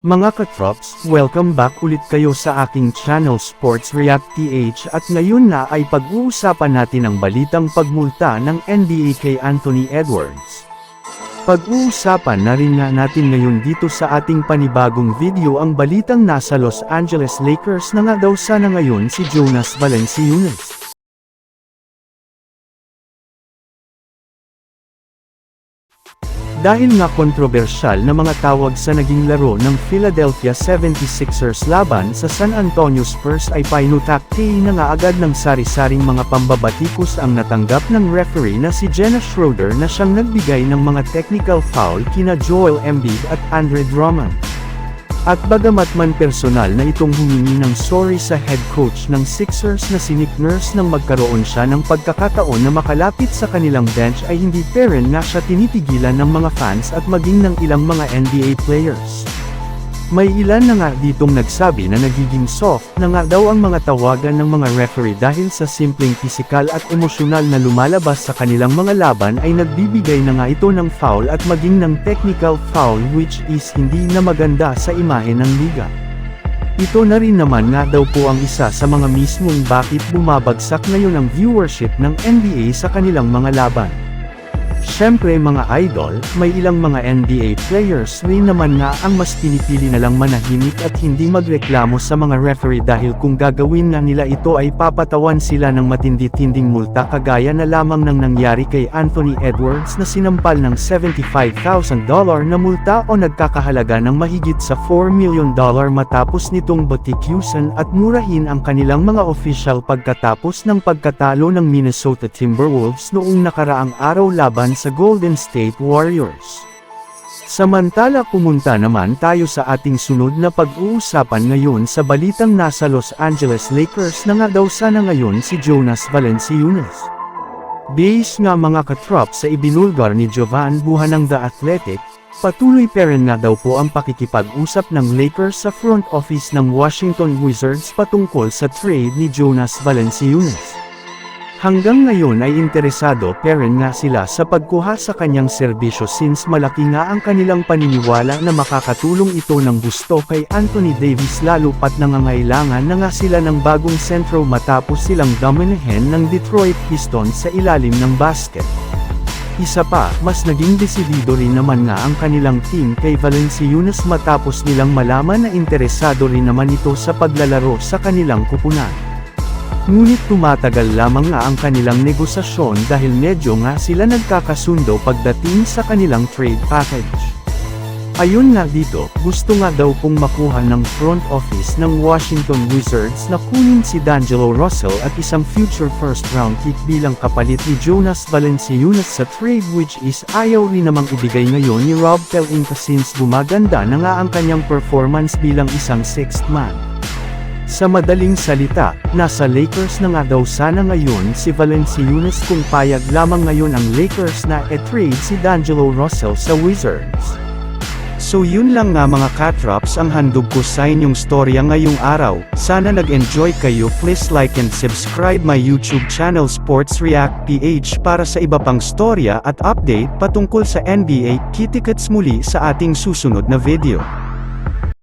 Mga katrops, welcome back ulit kayo sa aking channel Sports React PH at ngayon na ay pag-uusapan natin ang balitang pagmulta ng NBA kay Anthony Edwards. Pag-uusapan na rin nga natin ngayon dito sa ating panibagong video ang balitang nasa Los Angeles Lakers na nga daw sana ngayon si Jonas Valanciunas. Dahil nga kontrobersyal na mga tawag sa naging laro ng Philadelphia 76ers laban sa San Antonio Spurs ay painutakti na nga agad ng sari-saring mga pambabatikos ang natanggap ng referee na si Jenna Schroeder na siyang nagbigay ng mga technical foul kina Joel Embiid at Andre Drummond. At bagamat man personal na itong humingi ng sorry sa head coach ng Sixers na si Nick Nurse nang magkaroon siya ng pagkakataon na makalapit sa kanilang bench ay hindi pa rin nga siya tinitigilan ng mga fans at maging ng ilang mga NBA players. May ilan na nga ditong nagsabi na nagiging soft na nga daw ang mga tawagan ng mga referee dahil sa simpleng pisikal at emosyonal na lumalabas sa kanilang mga laban ay nagbibigay na nga ito ng foul at maging ng technical foul which is hindi na maganda sa imahe ng liga. Ito na rin naman nga daw po ang isa sa mga mismong bakit bumabagsak ngayon ang viewership ng NBA sa kanilang mga laban. Siyempre mga idol, may ilang mga NBA players rin naman nga ang mas pinipili na lang manahimik at hindi magreklamo sa mga referee dahil kung gagawin na nila ito ay papatawan sila ng matindi-tinding multa kagaya na lamang ng nangyari kay Anthony Edwards na sinampal ng $75,000 na multa o nagkakahalaga ng mahigit sa $4 million matapos nitong batikusan at murahin ang kanilang mga official pagkatapos ng pagkatalo ng Minnesota Timberwolves noong nakaraang araw laban sa Golden State Warriors. Samantala pumunta naman tayo sa ating sunod na pag-uusapan ngayon sa balitang nasa Los Angeles Lakers na nga daw sana ngayon si Jonas Valanciunas. Base nga mga katrop sa ibinulgar ni Jovan Buha ng The Athletic, patuloy pa rin nga daw po ang pakikipag-usap ng Lakers sa front office ng Washington Wizards patungkol sa trade ni Jonas Valanciunas. Hanggang ngayon ay interesado pa rin nga sila sa pagkuha sa kanyang serbisyo since malaki nga ang kanilang paniniwala na makakatulong ito ng gusto kay Anthony Davis lalo pat nangangailangan na nga sila ng bagong sentro matapos silang dominahin ng Detroit Pistons sa ilalim ng basket. Isa pa, mas naging desidido rin naman nga ang kanilang team kay Valanciunas matapos nilang malaman na interesado rin naman ito sa paglalaro sa kanilang kupunan. Ngunit tumatagal lamang nga ang kanilang negosasyon dahil medyo nga sila nagkakasundo pagdating sa kanilang trade package. Ayon nga dito, gusto nga daw pong makuha ng front office ng Washington Wizards na kunin si D'Angelo Russell at isang future first round pick bilang kapalit ni Jonas Valanciunas sa trade which is ayaw rin namang ibigay ngayon ni Rob Pelinka since gumaganda na nga ang kanyang performance bilang isang sixth man. Sa madaling salita, nasa Lakers na nga daw sana ngayon si Valanciunas kung payag lamang ngayon ang Lakers na e-trade si D'Angelo Russell sa Wizards. So yun lang nga mga katrops ang handog ko sa inyong storya ngayong araw. Sana nag-enjoy kayo. Please like and subscribe my YouTube channel Sports React PH para sa iba pang storya at update patungkol sa NBA. Kita-kits muli sa ating susunod na video.